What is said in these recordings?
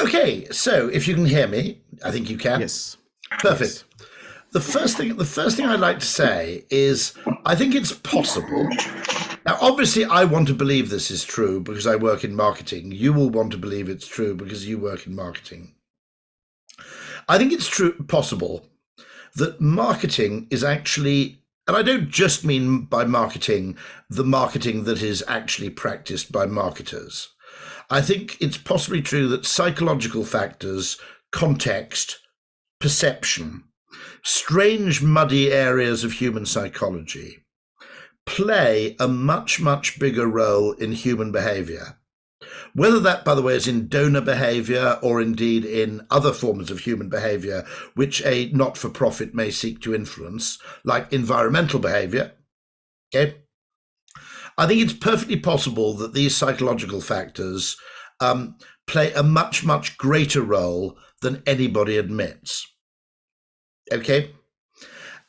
Okay, so if you can hear me, I think you can. Yes. Perfect. Yes. The first thing I'd like to say is I think it's possible. Now, obviously, I want to believe this is true because I work in marketing. You will want to believe it's true because you work in marketing. I think it's possible that marketing is actually, and I don't just mean by marketing, the marketing that is actually practiced by marketers. I think it's possibly true that psychological factors, context, perception, strange muddy areas of human psychology play a much, much bigger role in human behavior. Whether that, by the way, is in donor behavior or indeed in other forms of human behavior, which a not-for-profit may seek to influence, like environmental behavior, okay? I think it's perfectly possible that these psychological factors play a much, much greater role than anybody admits, okay?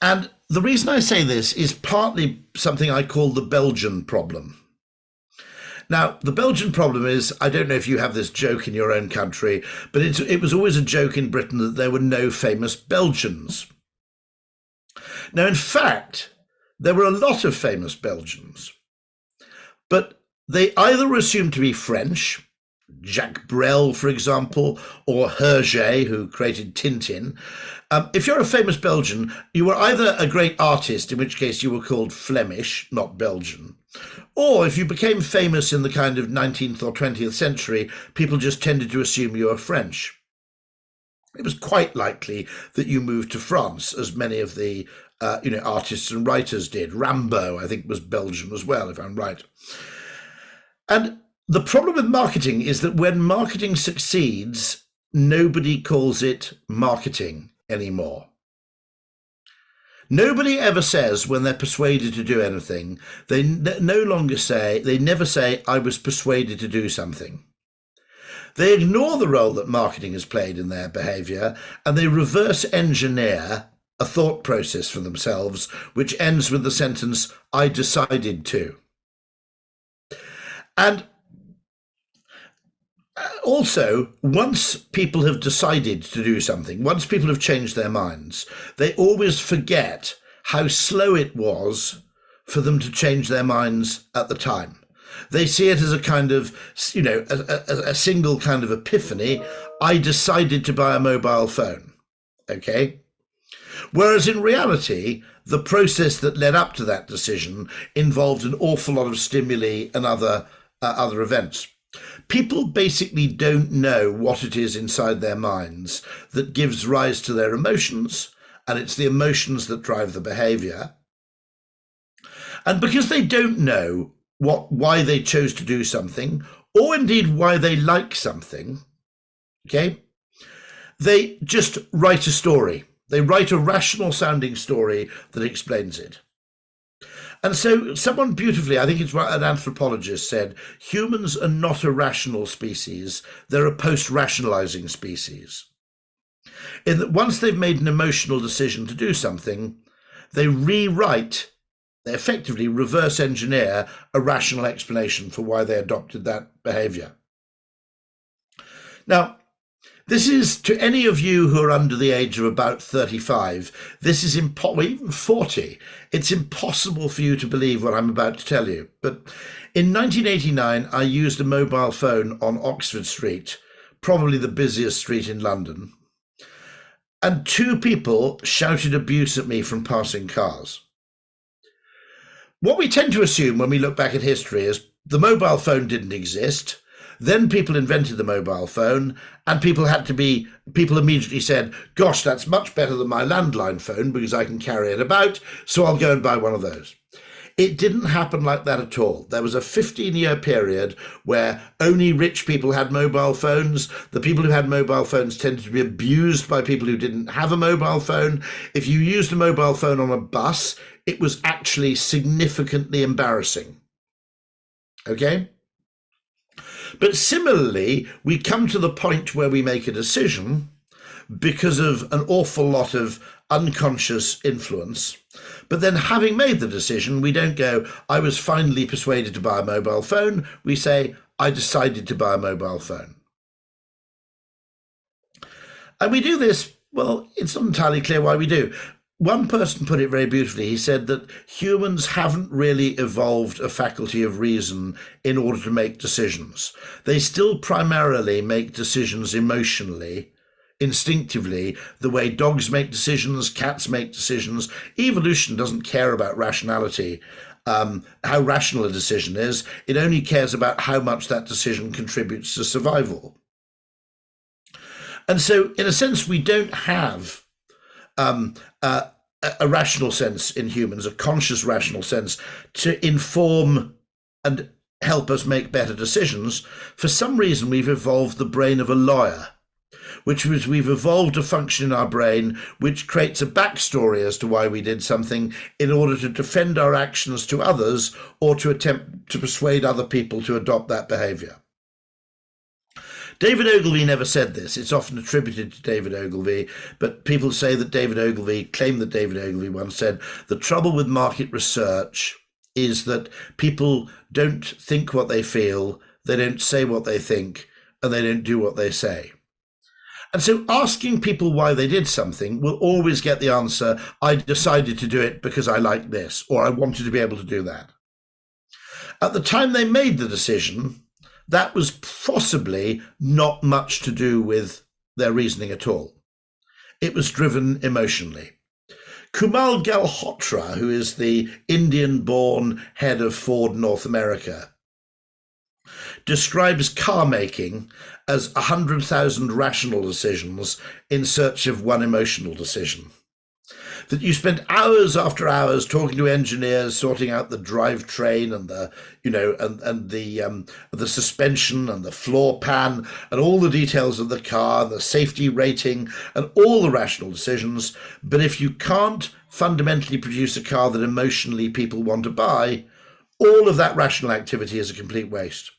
And the reason I say this is partly something I call the Belgian problem. Now, the Belgian problem is, I don't know if you have this joke in your own country, but it was always a joke in Britain that there were no famous Belgians. Now, in fact, there were a lot of famous Belgians, but they either were assumed to be French, Jacques Brel, for example, or Hergé, who created Tintin. If you're a famous Belgian, you were either a great artist, in which case you were called Flemish, not Belgian, or if you became famous in the kind of 19th or 20th century, people just tended to assume you were French. It was quite likely that you moved to France, as many of the artists and writers did. Rimbaud, I think, was Belgian as well, if I'm right. And the problem with marketing is that when marketing succeeds, nobody calls it marketing anymore. Nobody ever says when they're persuaded to do anything, they never say, I was persuaded to do something. They ignore the role that marketing has played in their behavior, and they reverse engineer a thought process for themselves, which ends with the sentence, I decided to. And also, once people have decided to do something, once people have changed their minds, they always forget how slow it was for them to change their minds at the time. They see it as a kind of, a single kind of epiphany. I decided to buy a mobile phone, okay? Whereas in reality, the process that led up to that decision involved an awful lot of stimuli and other events. People basically don't know what it is inside their minds that gives rise to their emotions, and it's the emotions that drive the behavior. And because they don't know why they chose to do something, or indeed why they like something, okay, they just write a story. They write a rational sounding story that explains it. And so someone beautifully, I think it's what an anthropologist said, humans are not a rational species, they're a post-rationalizing species. In that once they've made an emotional decision to do something, they effectively reverse engineer a rational explanation for why they adopted that behavior. Now, this is, to any of you who are under the age of about 35, this is even 40. It's impossible for you to believe what I'm about to tell you. But in 1989, I used a mobile phone on Oxford Street, probably the busiest street in London. And two people shouted abuse at me from passing cars. What we tend to assume when we look back at history is the mobile phone didn't exist. Then people invented the mobile phone, and people immediately said, gosh, that's much better than my landline phone because I can carry it about, so I'll go and buy one of those. It didn't happen like that at all. There was a 15-year period where only rich people had mobile phones. The people who had mobile phones tended to be abused by people who didn't have a mobile phone. If you used a mobile phone on a bus, it was actually significantly embarrassing. Okay? But similarly, we come to the point where we make a decision because of an awful lot of unconscious influence. But then having made the decision, we don't go, I was finally persuaded to buy a mobile phone. We say, I decided to buy a mobile phone. And we do this, well, it's not entirely clear why we do. One person put it very beautifully. He said that humans haven't really evolved a faculty of reason in order to make decisions. They still primarily make decisions emotionally, instinctively, the way dogs make decisions, cats make decisions. Evolution doesn't care about rationality, how rational a decision is. It only cares about how much that decision contributes to survival. And so, in a sense, we don't have a rational sense in humans, a conscious rational sense to inform and help us make better decisions. For some reason, we've evolved the brain of a lawyer, which was we've evolved a function in our brain which creates a backstory as to why we did something in order to defend our actions to others or to attempt to persuade other people to adopt that behavior. David Ogilvy never said this. It's often attributed to David Ogilvy, but people say that claim that David Ogilvy once said, the trouble with market research is that people don't think what they feel, they don't say what they think, and they don't do what they say. And so asking people why they did something will always get the answer, I decided to do it because I like this, or I wanted to be able to do that. At the time they made the decision, that was possibly not much to do with their reasoning at all. It was driven emotionally. Kumal Galhotra, who is the Indian-born head of Ford North America, describes car making as 100,000 rational decisions in search of one emotional decision. That you spend hours after hours talking to engineers, sorting out the drivetrain and the suspension and the floor pan and all the details of the car, the safety rating and all the rational decisions. But if you can't fundamentally produce a car that emotionally people want to buy, all of that rational activity is a complete waste.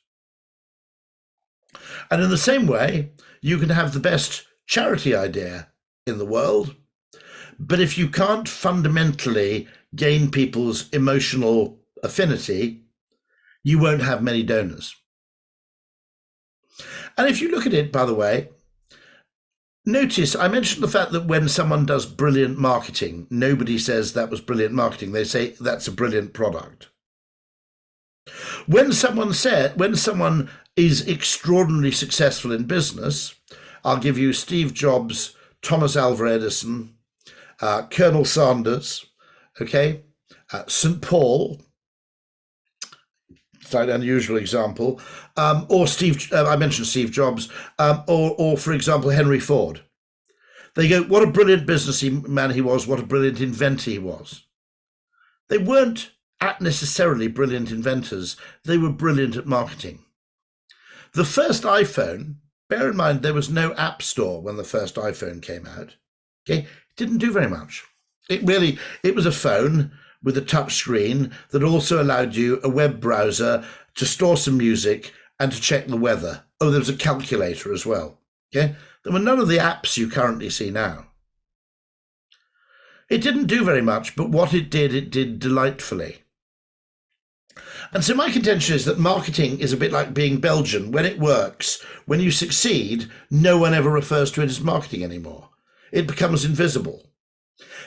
And in the same way, you can have the best charity idea in the world, but if you can't fundamentally gain people's emotional affinity, you won't have many donors. And if you look at it, by the way, notice I mentioned the fact that when someone does brilliant marketing, nobody says that was brilliant marketing. They say that's a brilliant product. When someone is extraordinarily successful in business, I'll give you Steve Jobs, Thomas Alva Edison, Colonel Sanders, St. Paul, slightly unusual example, or I mentioned Steve Jobs, or for example, Henry Ford. They go, what a brilliant businessman he was, what a brilliant inventor he was. They weren't necessarily brilliant inventors, they were brilliant at marketing. The first iPhone, bear in mind there was no app store when the first iPhone came out, didn't do very much. It was a phone with a touch screen that also allowed you a web browser to store some music and to check the weather. Oh, there was a calculator as well. There were none of the apps you currently see now. It didn't do very much, but what it did delightfully. And so my contention is that marketing is a bit like being Belgian. When it works, when you succeed, no one ever refers to it as marketing anymore. It becomes invisible.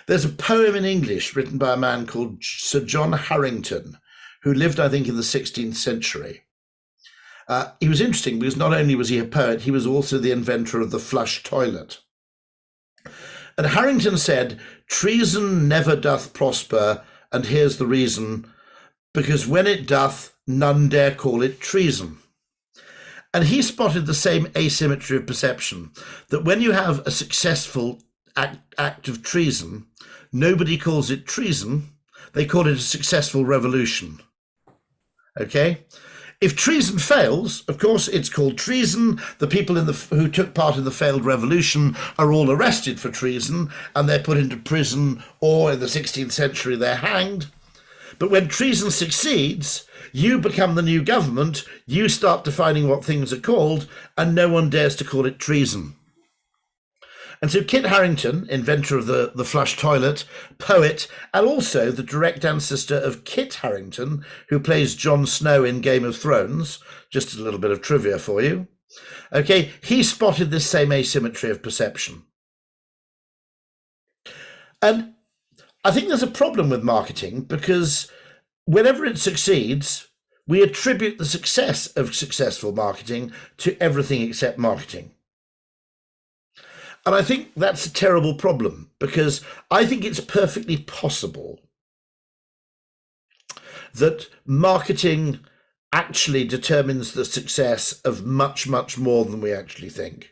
There's a poem in English written by a man called Sir John Harrington, who lived, I think, in the 16th century. He was interesting because not only was he a poet, he was also the inventor of the flush toilet. And Harrington said, treason never doth prosper, and here's the reason, because when it doth, none dare call it treason. And he spotted the same asymmetry of perception, that when you have a successful act of treason, nobody calls it treason, they call it a successful revolution. If treason fails, of course, it's called treason. The people who took part in the failed revolution are all arrested for treason, and they're put into prison, or in the 16th century, they're hanged. But when treason succeeds, you become the new government, you start defining what things are called, and no one dares to call it treason. And so Kit Harington, inventor of the flush toilet, poet, and also the direct ancestor of Kit Harington, who plays Jon Snow in Game of Thrones, just a little bit of trivia for you, Okay, he spotted this same asymmetry of perception. And I think there's a problem with marketing because whenever it succeeds, we attribute the success of successful marketing to everything except marketing. And I think that's a terrible problem because I think it's perfectly possible that marketing actually determines the success of much, much more than we actually think.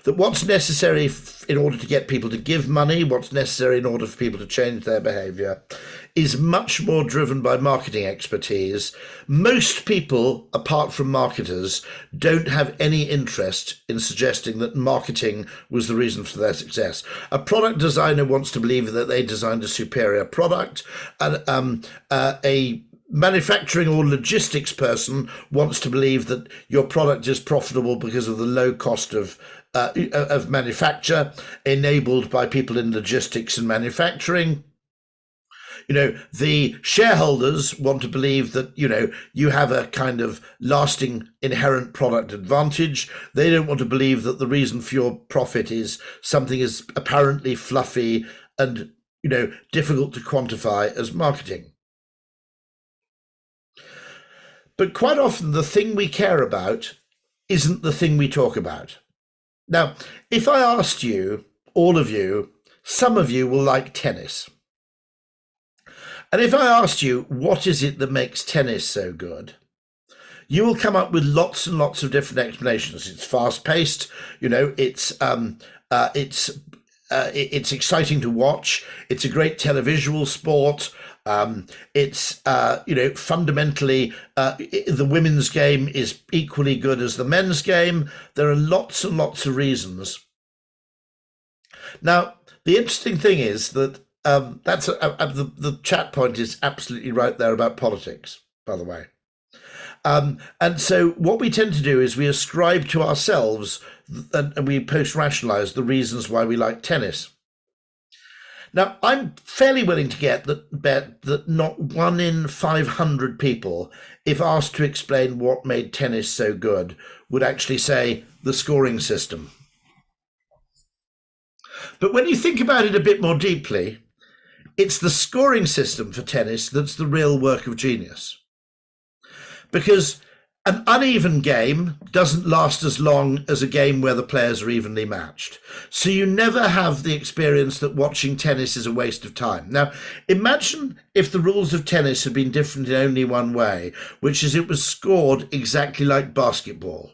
That what's necessary in order to get people to give money, what's necessary in order for people to change their behavior, is much more driven by marketing expertise. Most people, apart from marketers, don't have any interest in suggesting that marketing was the reason for their success. A product designer wants to believe that they designed a superior product, and a manufacturing or logistics person wants to believe that your product is profitable because of the low cost of manufacture enabled by people in logistics and manufacturing. The shareholders want to believe that, you have a kind of lasting inherent product advantage. They don't want to believe that the reason for your profit is something as apparently fluffy and, difficult to quantify as marketing. But quite often the thing we care about isn't the thing we talk about. Now, if I asked you, all of you, some of you will like tennis. And if I asked you, what is it that makes tennis so good? You will come up with lots and lots of different explanations. It's fast-paced, it's exciting to watch. It's a great televisual sport. It's fundamentally the women's game is equally good as the men's game. There are lots and lots of reasons. Now, the interesting thing is that the chat point is absolutely right there about politics, by the way. And so what we tend to do is we ascribe to ourselves and we post-rationalize the reasons why we like tennis. Now, I'm fairly willing to bet that not 1 in 500 people, if asked to explain what made tennis so good, would actually say the scoring system. But when you think about it a bit more deeply, it's the scoring system for tennis that's the real work of genius. Because an uneven game doesn't last as long as a game where the players are evenly matched. So you never have the experience that watching tennis is a waste of time. Now, imagine if the rules of tennis had been different in only one way, which is it was scored exactly like basketball.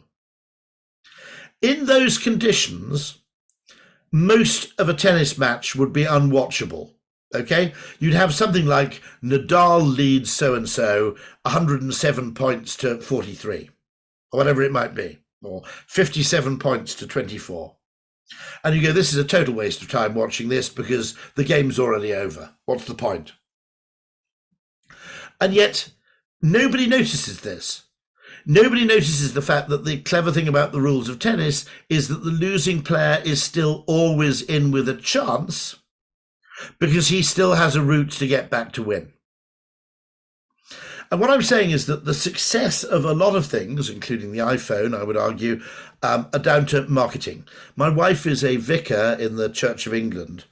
In those conditions, most of a tennis match would be unwatchable. Okay, you'd have something like Nadal leads so-and-so 107 points to 43, or whatever it might be, or 57 points to 24. And you go, this is a total waste of time watching this because the game's already over. What's the point? And yet, nobody notices this. Nobody notices the fact that the clever thing about the rules of tennis is that the losing player is still always in with a chance, because he still has a route to get back to win. And what I'm saying is that the success of a lot of things, including the iPhone, I would argue, are down to marketing. My wife is a vicar in the Church of England.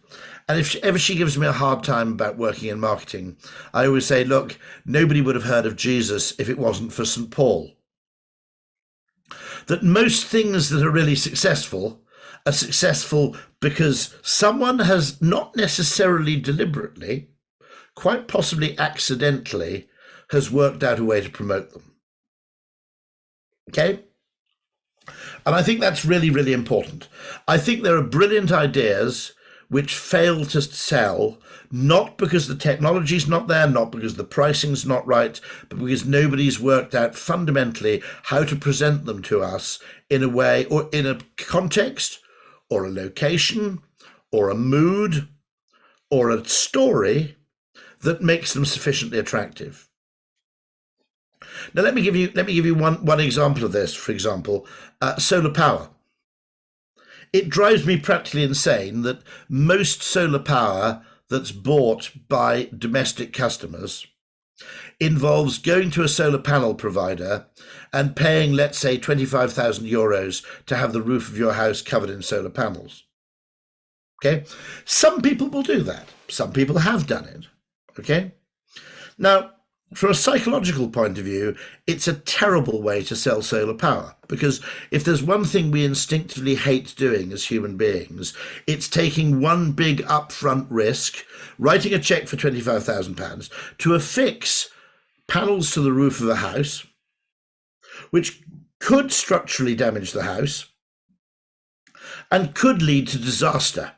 And if ever she gives me a hard time about working in marketing, I always say, look, nobody would have heard of Jesus if it wasn't for St. Paul. That most things that are really successful are successful because someone has not necessarily deliberately, quite possibly accidentally, has worked out a way to promote them. Okay? And I think that's really, really important. I think there are brilliant ideas which fail to sell, not because the technology's not there, not because the pricing's not right, but because nobody's worked out fundamentally how to present them to us in a way or in a context or a location or a mood or a story that makes them sufficiently attractive. Now, let me give you one example of this. For example, solar power. It drives me practically insane that most solar power that's bought by domestic customers involves going to a solar panel provider and paying, let's say, 25,000 euros to have the roof of your house covered in solar panels. Okay? Some people will do that. Some people have done it. Okay? Now, from a psychological point of view, it's a terrible way to sell solar power, because if there's one thing we instinctively hate doing as human beings, it's taking one big upfront risk, writing a cheque for £25,000 to affix panels to the roof of a house, which could structurally damage the house and could lead to disaster.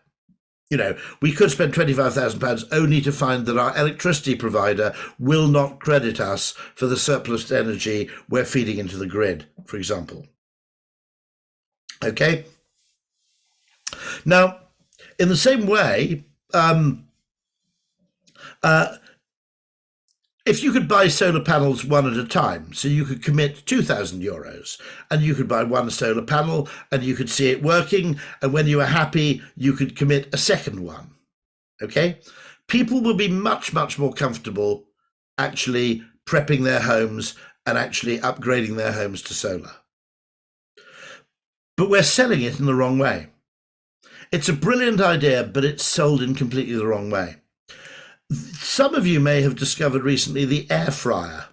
You know, we could spend £25,000 only to find that our electricity provider will not credit us for the surplus energy we're feeding into the grid, for example. Okay? Now, in the same way, if you could buy solar panels one at a time, so you could commit 2,000 euros and you could buy one solar panel and you could see it working, and when you were happy, you could commit a second one. Okay? People will be much, much more comfortable actually prepping their homes and actually upgrading their homes to solar. But we're selling it in the wrong way. It's a brilliant idea, but it's sold in completely the wrong way. Some of you may have discovered recently the air fryer.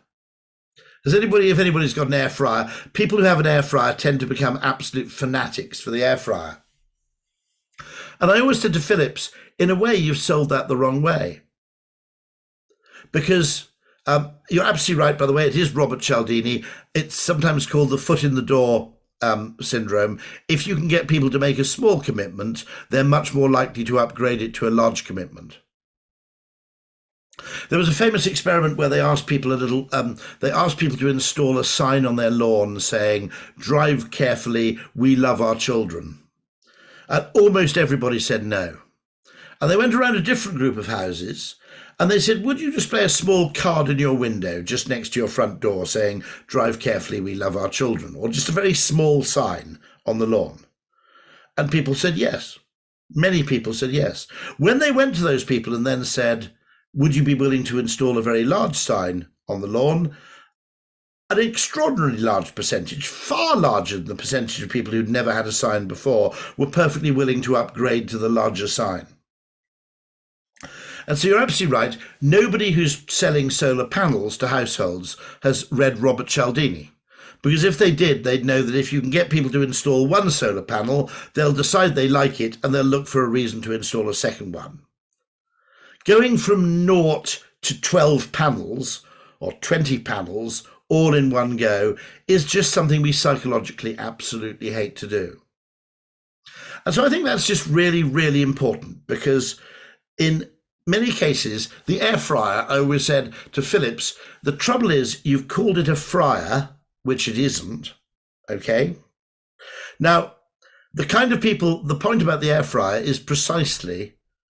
If anybody's got an air fryer, people who have an air fryer tend to become absolute fanatics for the air fryer. And I always said to Philips, in a way, you've sold that the wrong way. Because you're absolutely right, by the way, it is Robert Cialdini. It's sometimes called the foot in the door syndrome. If you can get people to make a small commitment, they're much more likely to upgrade it to a large commitment. There was a famous experiment where they asked people to install a sign on their lawn saying, "Drive carefully, we love our children." And almost everybody said no. And they went around a different group of houses and they said, "Would you display a small card in your window just next to your front door saying, 'Drive carefully, we love our children'?" Or just a very small sign on the lawn. And people said yes. Many people said yes. When they went to those people and then said, "Would you be willing to install a very large sign on the lawn?" An extraordinarily large percentage, far larger than the percentage of people who'd never had a sign before, were perfectly willing to upgrade to the larger sign. And so you're absolutely right. Nobody who's selling solar panels to households has read Robert Cialdini. Because if they did, they'd know that if you can get people to install one solar panel, they'll decide they like it and they'll look for a reason to install a second one. Going from 0 to 12 panels or 20 panels all in one go is just something we psychologically absolutely hate to do. And so I think that's just really, really important, because in many cases, the air fryer, I always said to Philips, the trouble is you've called it a fryer, which it isn't, okay? Now, the kind of people, the point about the air fryer is precisely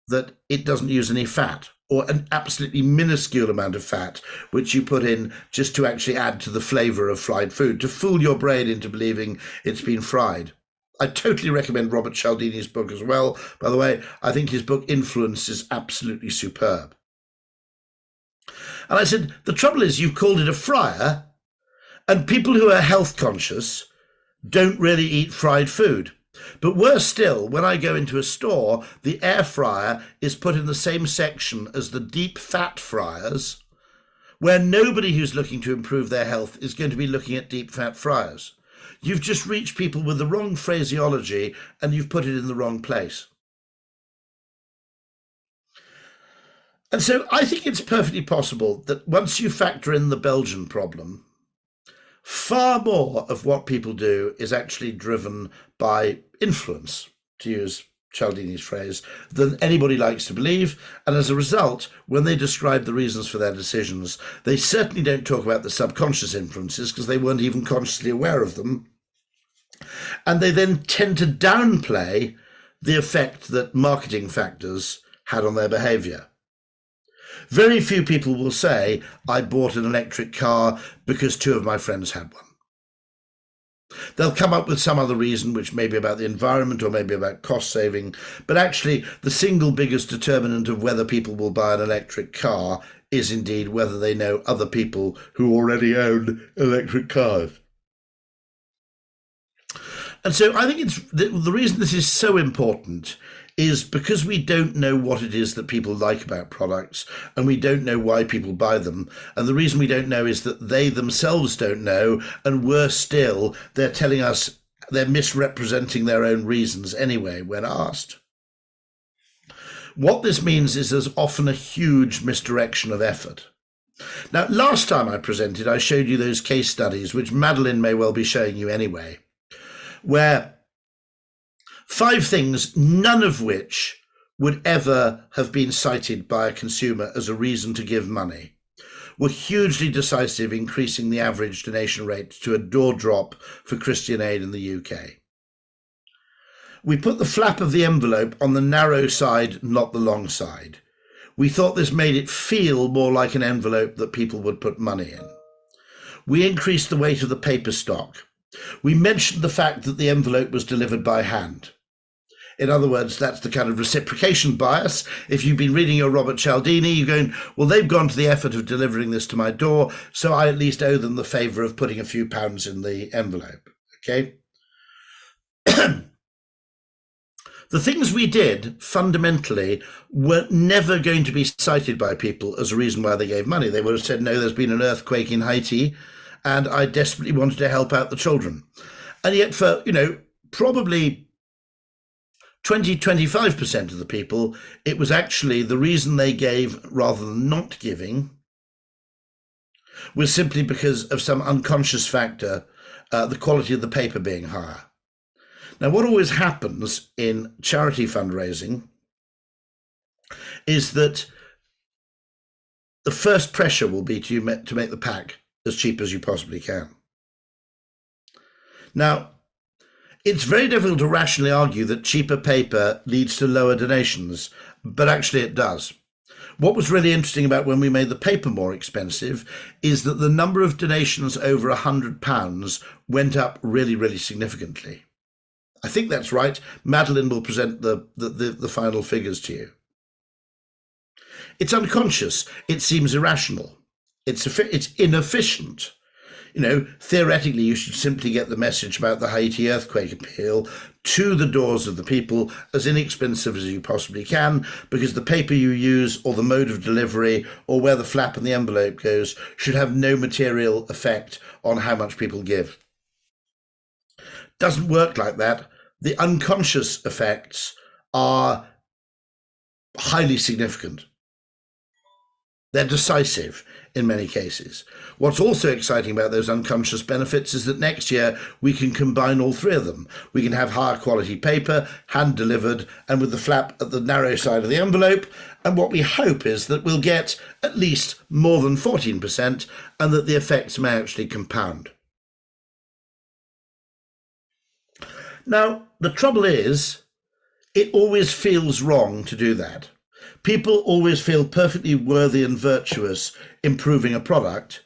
that it doesn't use any fat, or an absolutely minuscule amount of fat, which you put in just to actually add to the flavor of fried food, to fool your brain into believing it's been fried. I totally recommend Robert Cialdini's book as well. By the way, I think his book Influence is absolutely superb. And I said, the trouble is you've called it a fryer, and people who are health conscious don't really eat fried food. But worse still, when I go into a store, the air fryer is put in the same section as the deep fat fryers, where nobody who's looking to improve their health is going to be looking at deep fat fryers. You've just reached people with the wrong phraseology and you've put it in the wrong place. And so I think it's perfectly possible that once you factor in the Belgian problem, far more of what people do is actually driven by influence, to use Cialdini's phrase, than anybody likes to believe. And as a result, when they describe the reasons for their decisions, they certainly don't talk about the subconscious influences, because they weren't even consciously aware of them. And they then tend to downplay the effect that marketing factors had on their behavior. Very few people will say, I bought an electric car because 2 of my friends had one. They'll come up with some other reason, which may be about the environment or maybe about cost saving. But actually, the single biggest determinant of whether people will buy an electric car is indeed whether they know other people who already own electric cars. And so I think it's the reason this is so important is because we don't know what it is that people like about products, and we don't know why people buy them. And the reason we don't know is that they themselves don't know, and worse still, they're telling us they're misrepresenting their own reasons anyway when asked. What this means is there's often a huge misdirection of effort. Now, last time I presented, I showed you those case studies, which Madeline may well be showing you anyway, where 5 things, none of which would ever have been cited by a consumer as a reason to give money, were hugely decisive, increasing the average donation rate to a door drop for Christian Aid in the UK. We put the flap of the envelope on the narrow side, not the long side. We thought this made it feel more like an envelope that people would put money in. We increased the weight of the paper stock. We mentioned the fact that the envelope was delivered by hand. In other words, that's the kind of reciprocation bias. If you've been reading your Robert Cialdini, you're going, well, they've gone to the effort of delivering this to my door, so I at least owe them the favour of putting a few pounds in the envelope. Okay? The things we did fundamentally were never going to be cited by people as a reason why they gave money. They would have said, no, there's been an earthquake in Haiti and I desperately wanted to help out the children. And yet for, probably 20-25% of the people, it was actually the reason they gave rather than not giving was simply because of some unconscious factor, the quality of the paper being higher. Now, what always happens in charity fundraising is that the first pressure will be to make the pack as cheap as you possibly can. Now, it's very difficult to rationally argue that cheaper paper leads to lower donations, but actually it does. What was really interesting about when we made the paper more expensive is that the number of donations over £100 went up really, really significantly. I think that's right. Madeline will present the final figures to you. It's unconscious. It seems irrational. It's inefficient. Theoretically, you should simply get the message about the Haiti earthquake appeal to the doors of the people as inexpensive as you possibly can, because the paper you use or the mode of delivery or where the flap in the envelope goes should have no material effect on how much people give. Doesn't work like that. The unconscious effects are highly significant. They're decisive in many cases. What's also exciting about those unconscious benefits is that next year we can combine all 3 of them. We can have higher quality paper, hand delivered, and with the flap at the narrow side of the envelope. And what we hope is that we'll get at least more than 14% and that the effects may actually compound. Now, the trouble is, it always feels wrong to do that. People always feel perfectly worthy and virtuous improving a product.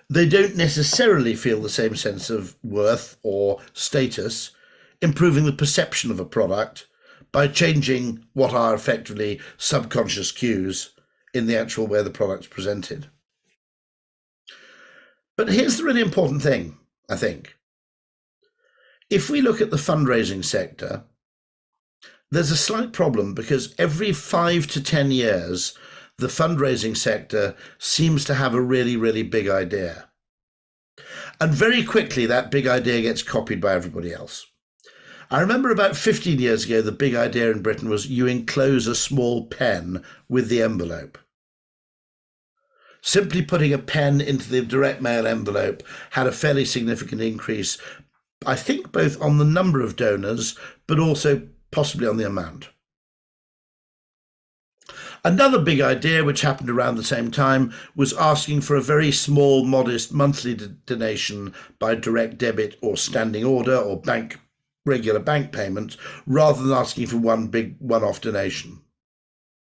They don't necessarily feel the same sense of worth or status improving the perception of a product by changing what are effectively subconscious cues in the actual way the product's presented. But here's the really important thing, I think. If we look at the fundraising sector, there's a slight problem because every 5 to 10 years, the fundraising sector seems to have a really, really big idea. And very quickly, that big idea gets copied by everybody else. I remember about 15 years ago, the big idea in Britain was you enclose a small pen with the envelope. Simply putting a pen into the direct mail envelope had a fairly significant increase, I think both on the number of donors, but also possibly on the amount. Another big idea, which happened around the same time, was asking for a very small, modest monthly donation by direct debit or standing order or regular bank payment, rather than asking for one big one-off donation.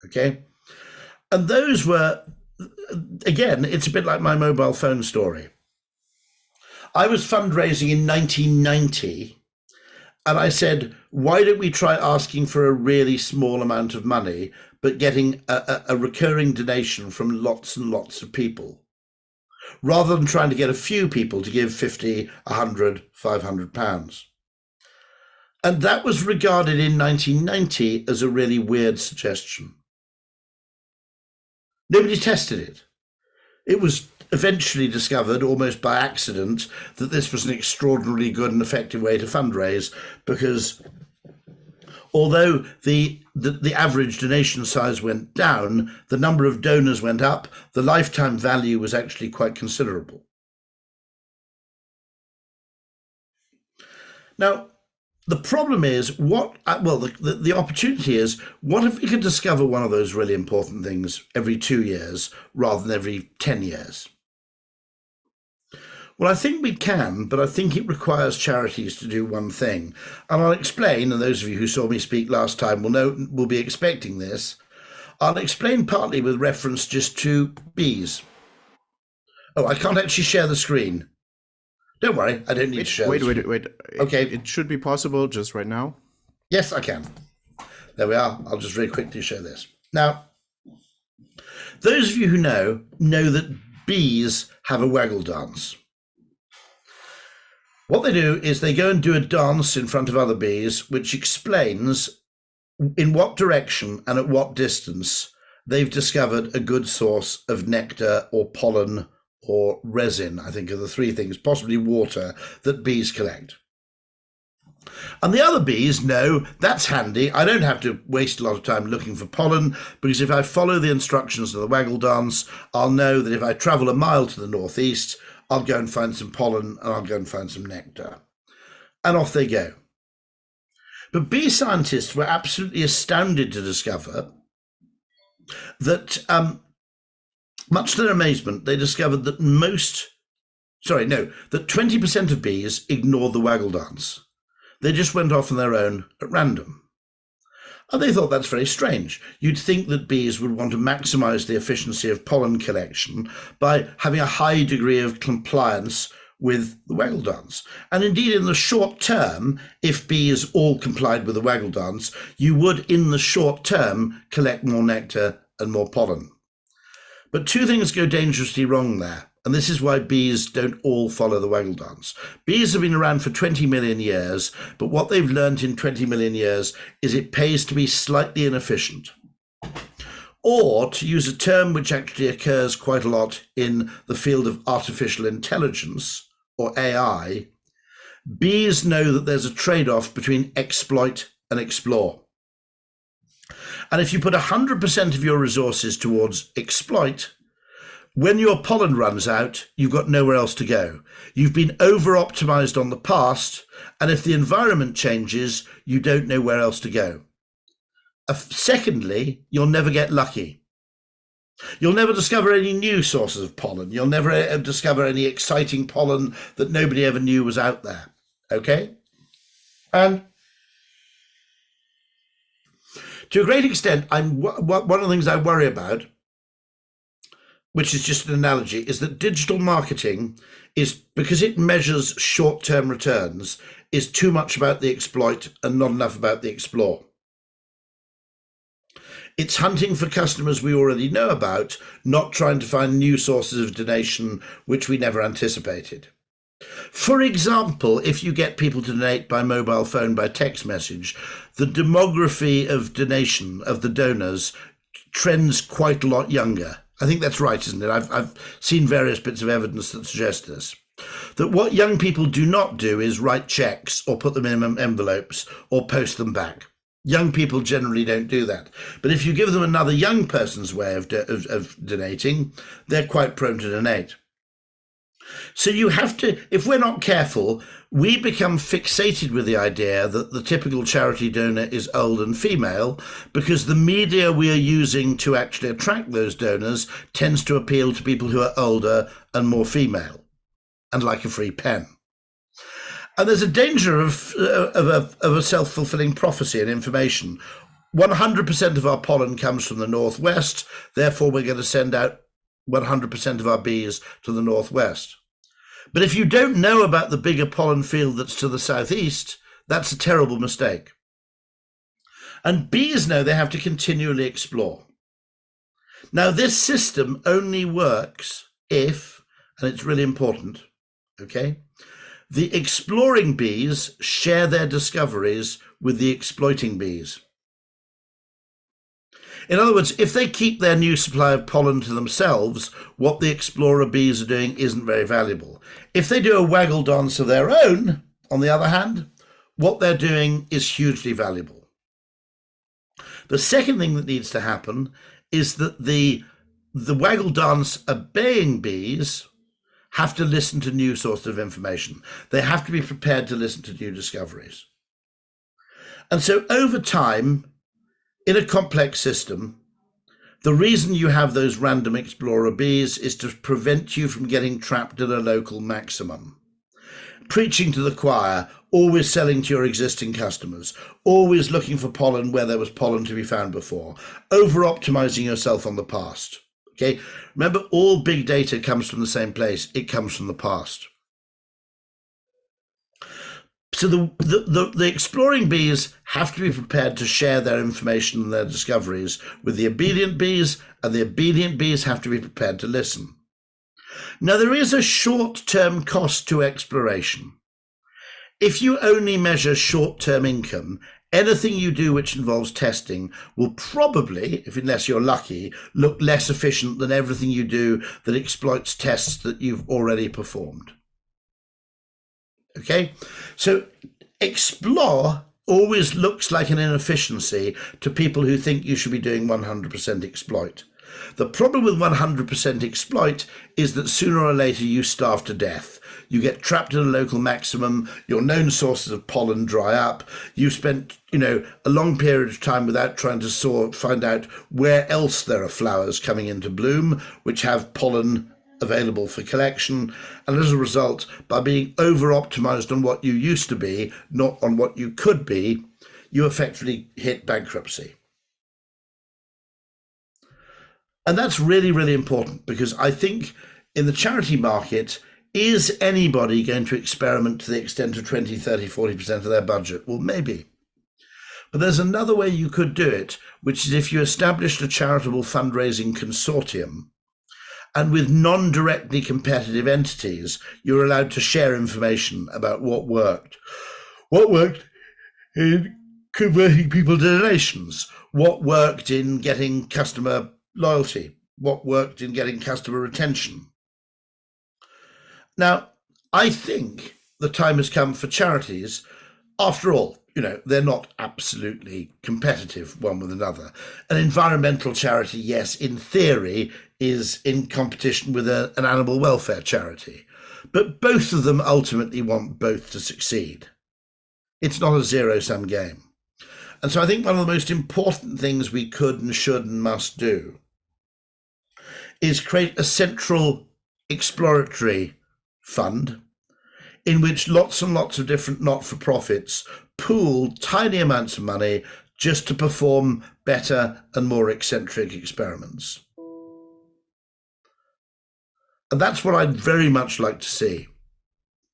Okay? And those were, again, it's a bit like my mobile phone story. I was fundraising in 1990, and I said, why don't we try asking for a really small amount of money, but getting a recurring donation from lots and lots of people, rather than trying to get a few people to give 50, 100, 500 pounds. And that was regarded in 1990 as a really weird suggestion. Nobody tested it. It was eventually discovered, almost by accident, that this was an extraordinarily good and effective way to fundraise, because although the average donation size went down, the number of donors went up, the lifetime value was actually quite considerable. Now, the problem is, the opportunity is, what if we could discover one of those really important things every 2 years rather than every 10 years? Well, I think we can, but I think it requires charities to do one thing. And I'll explain, and those of you who saw me speak last time will be expecting this. I'll explain partly with reference just to bees. Oh, I can't actually share the screen. Don't worry, I don't need to share. Wait. Okay. It should be possible just right now. Yes, I can. There we are. I'll just very quickly show this. Now, those of you who know that bees have a waggle dance. What they do is they go and do a dance in front of other bees, which explains in what direction and at what distance they've discovered a good source of nectar or pollen or resin, I think are the three things, possibly water, that bees collect. And the other bees know that's handy. I don't have to waste a lot of time looking for pollen, because if I follow the instructions of the waggle dance, I'll know that if I travel a mile to the northeast, I'll go and find some pollen and I'll go and find some nectar. And off they go. But bee scientists were absolutely astounded to discover that, much to their amazement, they discovered that that 20% of bees ignored the waggle dance. They just went off on their own at random. And they thought that's very strange. You'd think that bees would want to maximize the efficiency of pollen collection by having a high degree of compliance with the waggle dance. And indeed, in the short term, if bees all complied with the waggle dance, you would, in the short term, collect more nectar and more pollen. But two things go dangerously wrong there. And this is why bees don't all follow the waggle dance. Bees have been around for 20 million years, but what they've learned in 20 million years is it pays to be slightly inefficient. Or, to use a term which actually occurs quite a lot in the field of artificial intelligence, or AI, bees know that there's a trade-off between exploit and explore. And if you put 100% of your resources towards exploit, when your pollen runs out, you've got nowhere else to go. You've been over-optimized on the past, and if the environment changes, you don't know where else to go. Secondly, you'll never get lucky. You'll never discover any new sources of pollen. You'll never discover any exciting pollen that nobody ever knew was out there. Okay? And to a great extent, one of the things I worry about, which is just an analogy, is that digital marketing is, because it measures short-term returns, is too much about the exploit and not enough about the explore. It's hunting for customers we already know about, not trying to find new sources of donation which we never anticipated. For example, if you get people to donate by mobile phone, by text message, the demography of donation, of the donors, trends quite a lot younger. I think that's right, isn't it? I've seen various bits of evidence that suggest this. That what young people do not do is write checks or put them in envelopes or post them back. Young people generally don't do that. But if you give them another young person's way of donating, they're quite prone to donate. So you have to, if we're not careful, we become fixated with the idea that the typical charity donor is old and female, because the media we are using to actually attract those donors tends to appeal to people who are older and more female and like a free pen. And there's a danger of a self-fulfilling prophecy in information. 100% of our pollen comes from the northwest, therefore we're going to send out 100% of our bees to the northwest. But if you don't know about the bigger pollen field that's to the southeast, that's a terrible mistake. And bees know they have to continually explore. Now, this system only works if, and it's really important, okay, the exploring bees share their discoveries with the exploiting bees. In other words, if they keep their new supply of pollen to themselves, what the explorer bees are doing isn't very valuable. If they do a waggle dance of their own, on the other hand, what they're doing is hugely valuable. The second thing that needs to happen is that the waggle dance obeying bees have to listen to new sources of information. They have to be prepared to listen to new discoveries. And so over time, in a complex system, the reason you have those random explorer bees is to prevent you from getting trapped in a local maximum. Preaching to the choir, always selling to your existing customers, always looking for pollen where there was pollen to be found before, over-optimizing yourself on the past. Okay, remember, all big data comes from the same place. It comes from the past. So the exploring bees have to be prepared to share their information and their discoveries with the obedient bees, and the obedient bees have to be prepared to listen. Now, there is a short-term cost to exploration. If you only measure short-term income, anything you do which involves testing will probably, unless you're lucky, look less efficient than everything you do that exploits tests that you've already performed. Okay, so explore always looks like an inefficiency to people who think you should be doing 100% exploit. The problem with 100% exploit is that sooner or later you starve to death. You get trapped in a local maximum, your known sources of pollen dry up, you spent, a long period of time without trying to find out where else there are flowers coming into bloom, which have pollen available for collection, and as a result, by being over-optimized on what you used to be, not on what you could be, you effectively hit bankruptcy. And that's really, really important, because I think in the charity market, is anybody going to experiment to the extent of 20, 30, 40% of their budget? Well, maybe. But there's another way you could do it, which is if you established a charitable fundraising consortium, and with non-directly competitive entities, you're allowed to share information about what worked. What worked in converting people to donations? What worked in getting customer loyalty? What worked in getting customer retention? Now, I think the time has come for charities. After all, they're not absolutely competitive one with another. An environmental charity, yes, in theory, is in competition with an animal welfare charity. But both of them ultimately want both to succeed. It's not a zero-sum game. And so I think one of the most important things we could and should and must do is create a central exploratory fund in which lots and lots of different not-for-profits pool tiny amounts of money just to perform better and more eccentric experiments. And that's what I'd very much like to see.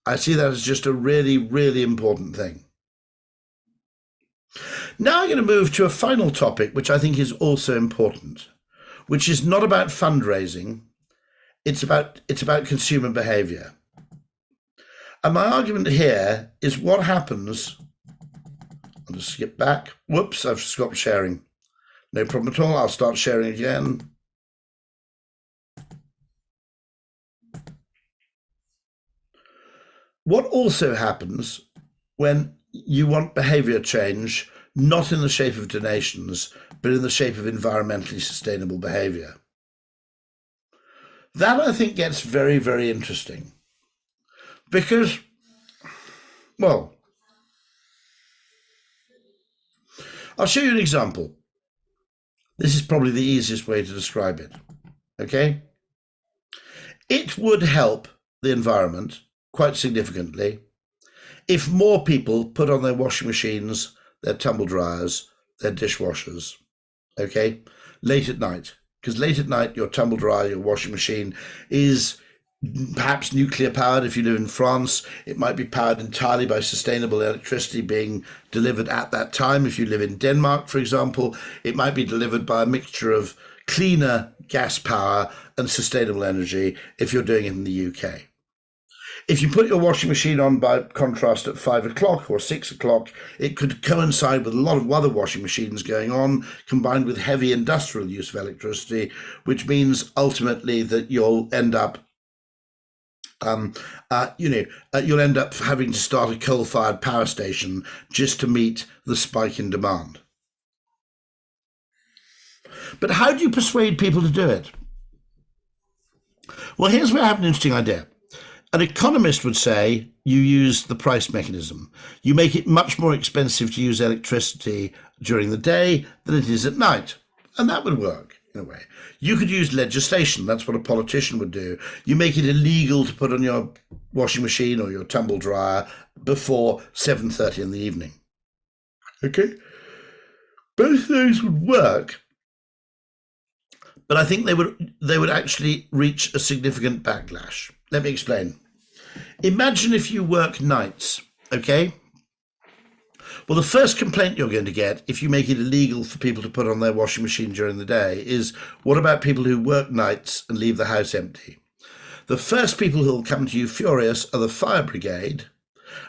I see that as just a really, really important thing. Now I'm going to move to a final topic, which I think is also important, which is not about fundraising. It's about consumer behavior. And my argument here is what happens. I'll just skip back. Whoops, I've stopped sharing. No problem at all. I'll start sharing again. What also happens when you want behavior change, not in the shape of donations, but in the shape of environmentally sustainable behavior? That, I think, gets very, very interesting. Because, well, I'll show you an example. This is probably the easiest way to describe it, okay? It would help the environment quite significantly if more people put on their washing machines, their tumble dryers, their dishwashers, okay, late at night. Because late at night, your tumble dryer, your washing machine is perhaps nuclear powered if you live in France. It might be powered entirely by sustainable electricity being delivered at that time. If you live in Denmark, for example, it might be delivered by a mixture of cleaner gas power and sustainable energy if you're doing it in the UK. If you put your washing machine on, by contrast, at 5 o'clock or 6 o'clock, it could coincide with a lot of other washing machines going on, combined with heavy industrial use of electricity, which means ultimately that you'll end up you'll end up having to start a coal-fired power station just to meet the spike in demand. But how do you persuade people to do it? Well, here's where I have an interesting idea. An economist would say you use the price mechanism. You make it much more expensive to use electricity during the day than it is at night. And that would work in a way. You could use legislation. That's what a politician would do. You make it illegal to put on your washing machine or your tumble dryer before 7:30 in the evening. Okay? Both of those would work, but I think they would actually reach a significant backlash. Let me explain. Imagine if you work nights, okay? Well, the first complaint you're going to get if you make it illegal for people to put on their washing machine during the day is, what about people who work nights and leave the house empty? The first people who will come to you furious are the fire brigade,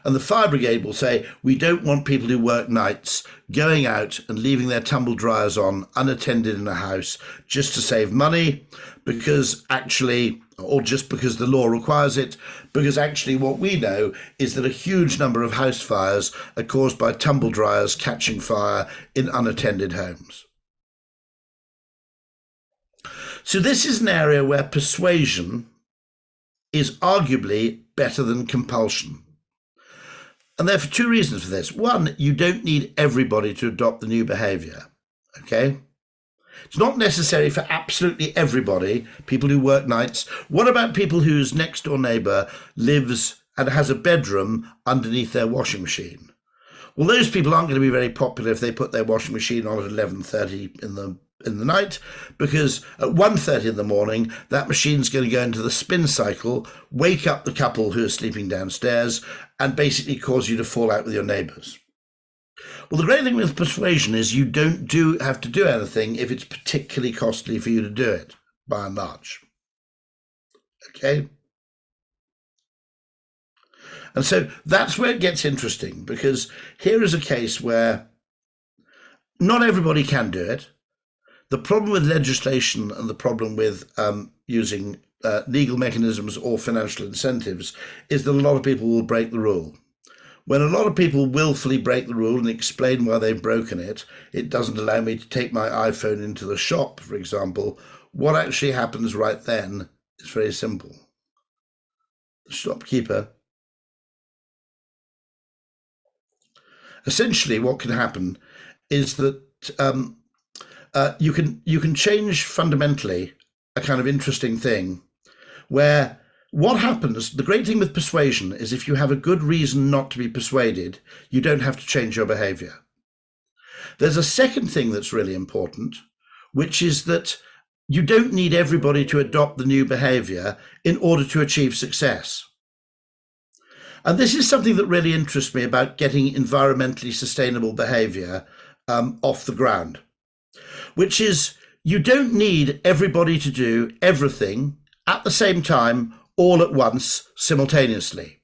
and the fire brigade will say, we don't want people who work nights going out and leaving their tumble dryers on unattended in a house just to save money, because actually, or just because the law requires it, because actually what we know is that a huge number of house fires are caused by tumble dryers catching fire in unattended homes. So this is an area where persuasion is arguably better than compulsion. And there are two reasons for this. One, you don't need everybody to adopt the new behavior, okay? It's not necessary for absolutely everybody, people who work nights. What about people whose next door neighbour lives and has a bedroom underneath their washing machine? Well, those people aren't going to be very popular if they put their washing machine on at 11:30 in the night, because at 1:30 in the morning, that machine's going to go into the spin cycle, wake up the couple who are sleeping downstairs, and basically cause you to fall out with your neighbours. Well, the great thing with persuasion is you don't have to do anything if it's particularly costly for you to do it, by and large. Okay? And so that's where it gets interesting, because here is a case where not everybody can do it. The problem with legislation and the problem with using legal mechanisms or financial incentives is that a lot of people will break the rule. When a lot of people willfully break the rule and explain why they've broken it, it doesn't allow me to take my iPhone into the shop, for example. What actually happens right then is very simple. The shopkeeper, essentially what can happen is that you can change fundamentally a kind of interesting thing where what happens, the great thing with persuasion is if you have a good reason not to be persuaded, you don't have to change your behavior. There's a second thing that's really important, which is that you don't need everybody to adopt the new behavior in order to achieve success. And this is something that really interests me about getting environmentally sustainable behavior off the ground, which is you don't need everybody to do everything at the same time, all at once, simultaneously.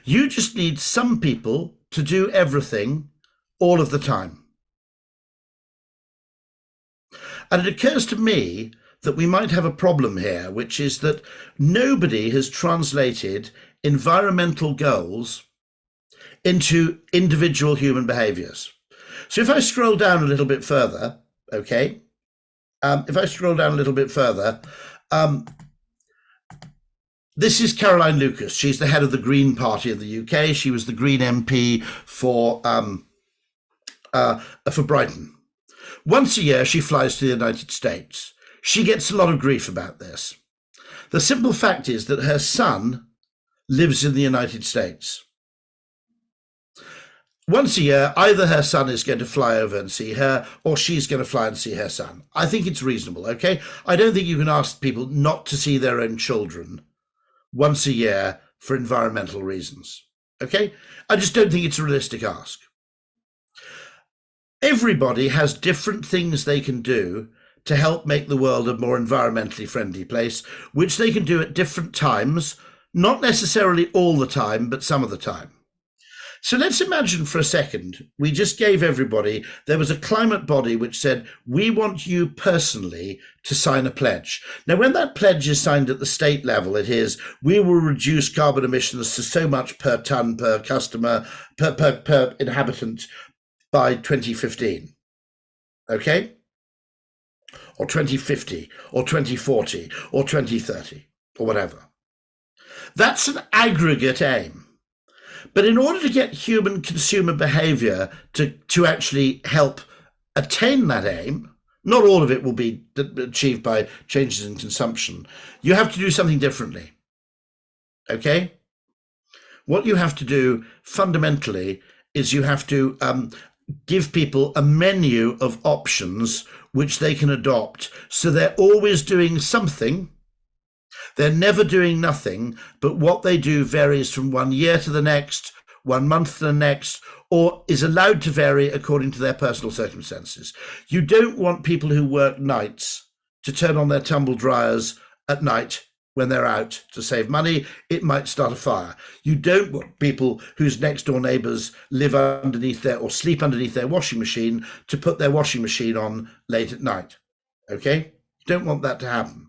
You just need some people to do everything all of the time. And it occurs to me that we might have a problem here, which is that nobody has translated environmental goals into individual human behaviors. So if I scroll down a little bit further, okay, this is Caroline Lucas. She's the head of the Green Party in the UK. She was the Green MP for Brighton. Once a year, she flies to the United States. She gets a lot of grief about this. The simple fact is that her son lives in the United States. Once a year, either her son is going to fly over and see her, or she's going to fly and see her son. I think it's reasonable, okay? I don't think you can ask people not to see their own children once a year for environmental reasons. Okay? I just don't think it's a realistic ask. Everybody has different things they can do to help make the world a more environmentally friendly place, which they can do at different times, not necessarily all the time, but some of the time. So let's imagine for a second, we just gave everybody, there was a climate body which said, we want you personally to sign a pledge. Now, when that pledge is signed at the state level, it is, we will reduce carbon emissions to so much per ton, per customer, per inhabitant by 2015. Okay? Or 2050, or 2040, or 2030, or whatever. That's an aggregate aim. But in order to get human consumer behavior to actually help attain that aim, not all of it will be achieved by changes in consumption. You have to do something differently. Okay? What you have to do fundamentally is you have to give people a menu of options which they can adopt, so they're always doing something. They're never doing nothing, but what they do varies from 1 year to the next, 1 month to the next, or is allowed to vary according to their personal circumstances. You don't want people who work nights to turn on their tumble dryers at night when they're out to save money. It might start a fire. You don't want people whose next door neighbours live underneath or sleep underneath their washing machine to put their washing machine on late at night. Okay? You don't want that to happen.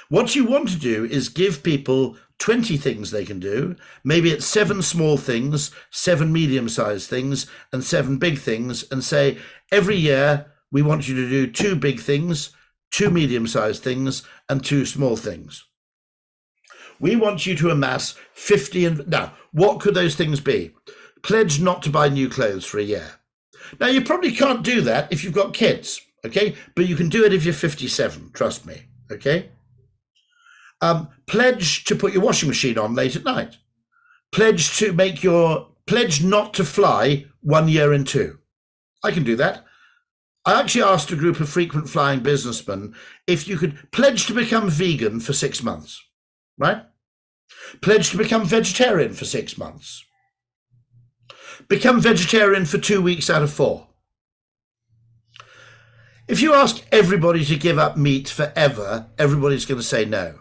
What you want to do is give people 20 things they can do. Maybe it's 7 small things, 7 medium-sized things, and 7 big things, and say, every year we want you to do 2 big things, 2 medium-sized things, and 2 small things. We want you to amass 50. Now, what could those things be? Pledge not to buy new clothes for a year. Now, you probably can't do that if you've got kids, okay? But you can do it if you're 57, trust me, okay? Pledge to put your washing machine on late at night. Pledge not to fly 1 year in 2. I can do that. I actually asked a group of frequent flying businessmen if you could pledge to become vegan for 6 months, right? Pledge to become vegetarian for 6 months. Become vegetarian for 2 weeks out of 4. If you ask everybody to give up meat forever, everybody's going to say no.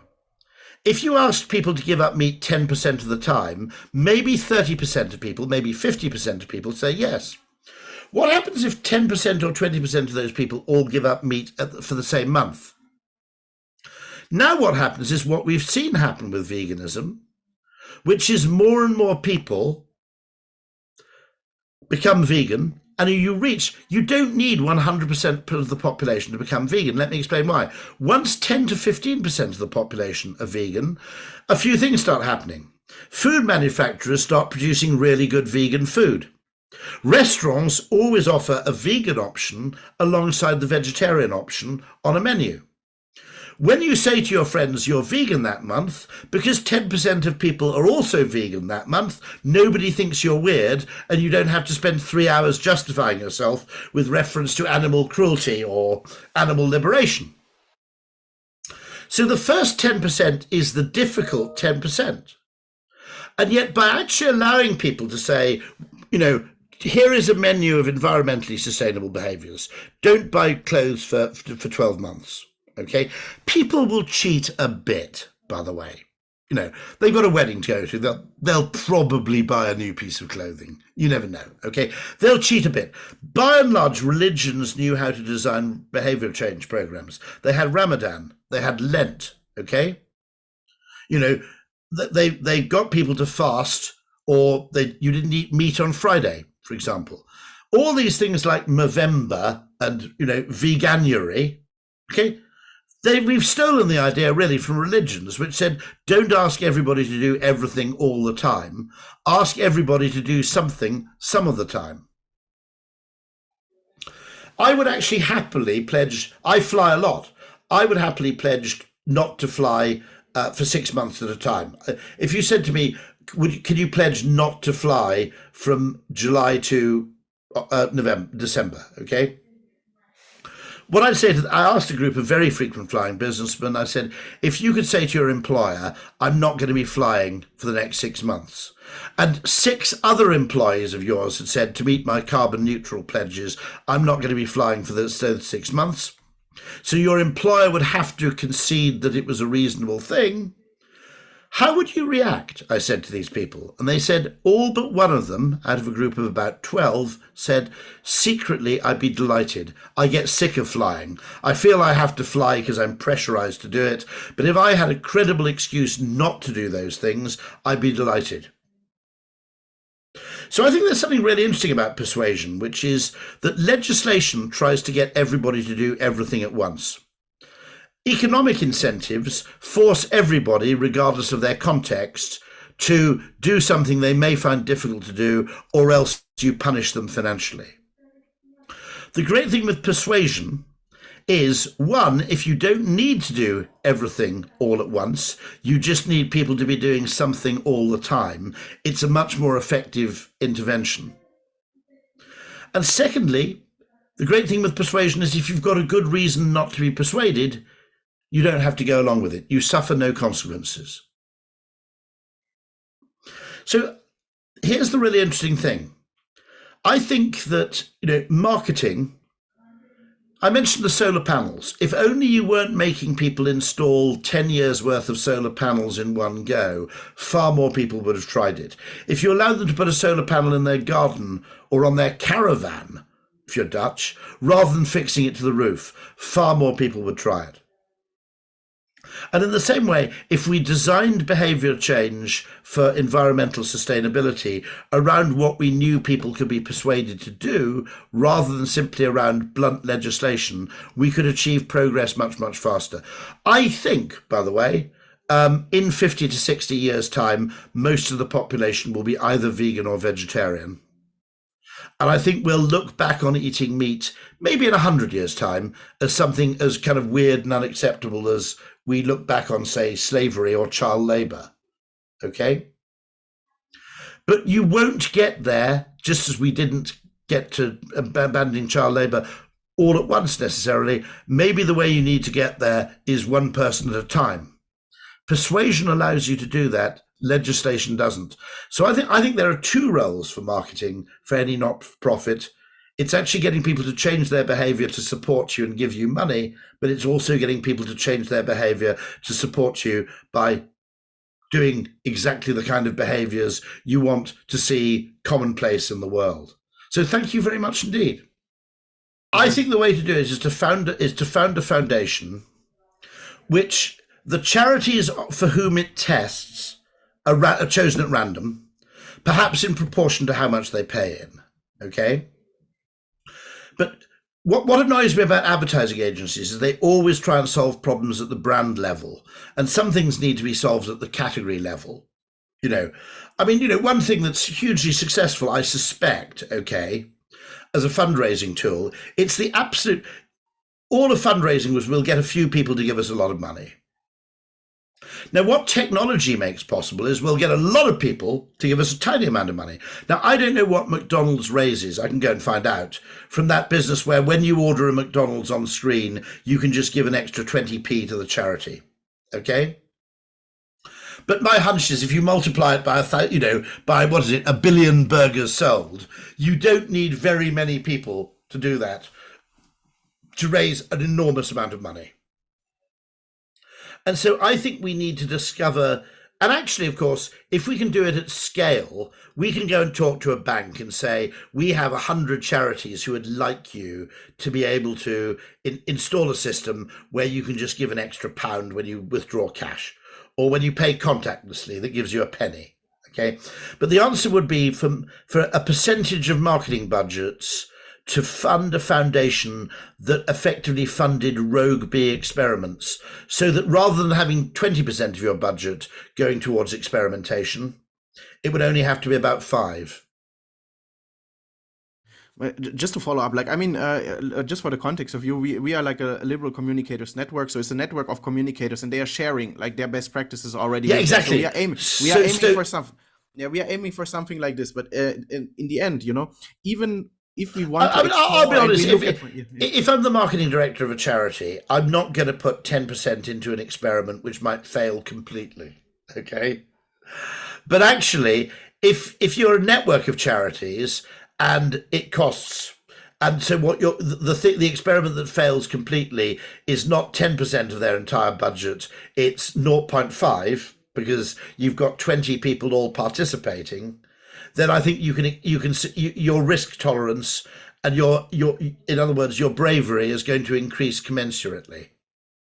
If you ask people to give up meat 10% of the time, maybe 30% of people, maybe 50% of people say yes. What happens if 10% or 20% of those people all give up meat for the same month? Now what happens is what we've seen happen with veganism, which is more and more people become vegan, and you don't need 100% of the population to become vegan. Let me explain why. Once 10 to 15% of the population are vegan, a few things start happening. Food manufacturers start producing really good vegan food. Restaurants always offer a vegan option alongside the vegetarian option on a menu. When you say to your friends you're vegan that month, because 10% of people are also vegan that month, nobody thinks you're weird, and you don't have to spend 3 hours justifying yourself with reference to animal cruelty or animal liberation. So the first 10% is the difficult 10%. And yet by actually allowing people to say, here is a menu of environmentally sustainable behaviours. Don't buy clothes for 12 months. Okay, people will cheat a bit, by the way. They've got a wedding to go to. They'll probably buy a new piece of clothing. You never know. Okay, they'll cheat a bit. By and large, religions knew how to design behavior change programs. They had Ramadan. They had Lent. Okay, they got people to fast, or you didn't eat meat on Friday, for example. All these things like Movember and veganuary. Okay. We've stolen the idea really from religions, which said, don't ask everybody to do everything all the time. Ask everybody to do something some of the time. I would actually happily pledge, I fly a lot. I would happily pledge not to fly for 6 months at a time. If you said to me, can you pledge not to fly from July to December, okay? What I'd say I asked a group of very frequent flying businessmen, I said, if you could say to your employer, I'm not going to be flying for the next 6 months, and 6 other employees of yours had said, to meet my carbon neutral pledges, I'm not going to be flying for those 6 months. So your employer would have to concede that it was a reasonable thing. How would you react? I said to these people. And they said, all but one of them, out of a group of about 12, said, secretly, I'd be delighted. I get sick of flying. I feel I have to fly because I'm pressurized to do it. But if I had a credible excuse not to do those things, I'd be delighted. So I think there's something really interesting about persuasion, which is that legislation tries to get everybody to do everything at once. Economic incentives force everybody, regardless of their context, to do something they may find difficult to do, or else you punish them financially. The great thing with persuasion is, one, if you don't need to do everything all at once, you just need people to be doing something all the time, it's a much more effective intervention. And secondly, the great thing with persuasion is if you've got a good reason not to be persuaded, you don't have to go along with it. You suffer no consequences. So here's the really interesting thing. I think that, marketing, I mentioned the solar panels. If only you weren't making people install 10 years worth of solar panels in one go, far more people would have tried it. If you allowed them to put a solar panel in their garden or on their caravan, if you're Dutch, rather than fixing it to the roof, far more people would try it. And in the same way, if we designed behavior change for environmental sustainability around what we knew people could be persuaded to do, rather than simply around blunt legislation, we could achieve progress much, much faster. I think, by the way, in 50 to 60 years' time, most of the population will be either vegan or vegetarian. And I think we'll look back on eating meat, maybe in 100 years' time, as something as kind of weird and unacceptable as we look back on, say, slavery or child labor. Okay? But you won't get there, just as we didn't get to abandoning child labor all at once necessarily. Maybe the way you need to get there is one person at a time. Persuasion allows you to do that. Legislation doesn't. So I think there are 2 roles for marketing for any not-for-profit. It's actually getting people to change their behavior to support you and give you money, but it's also getting people to change their behavior to support you by doing exactly the kind of behaviors you want to see commonplace in the world. So thank you very much indeed. I think the way to do it is to found a foundation which the charities for whom it tests are chosen at random, perhaps in proportion to how much they pay in, okay? But what annoys me about advertising agencies is they always try and solve problems at the brand level, and some things need to be solved at the category level. One thing that's hugely successful, I suspect, okay, as a fundraising tool, it's the absolute, all of fundraising was we'll get a few people to give us a lot of money. Now, what technology makes possible is we'll get a lot of people to give us a tiny amount of money. Now, I don't know what McDonald's raises. I can go and find out from that business where when you order a McDonald's on screen, you can just give an extra 20p to the charity. Okay? But my hunch is if you multiply it by by 1 billion burgers sold, you don't need very many people to do that, to raise an enormous amount of money. And so I think we need to discover, and actually, of course, if we can do it at scale, we can go and talk to a bank and say, we have 100 charities who would like you to be able to install a system where you can just give an extra £1 when you withdraw cash, or when you pay contactlessly, that gives you a penny. Okay. But the answer would be for a percentage of marketing budgets to fund a foundation that effectively funded rogue bee experiments, so that rather than having 20% of your budget going towards experimentation, it would only have to be about 5%. Just to follow up, just for the context of you, we are like a Liberal Communicators Network, so it's a network of communicators, and they are sharing like their best practices already. Yeah, exactly. So we are aiming for something like this. But in the end, even if we want to I mean, I'll be explore and honest. we look at If I'm the marketing director of a charity, I'm not going to put 10% into an experiment which might fail completely. Okay, but actually, if you're a network of charities and it costs, and so what you're the experiment that fails completely is not 10% of their entire budget; it's 0.5 because you've got 20 people all participating. Then I think your risk tolerance and your in other words your bravery is going to increase commensurately.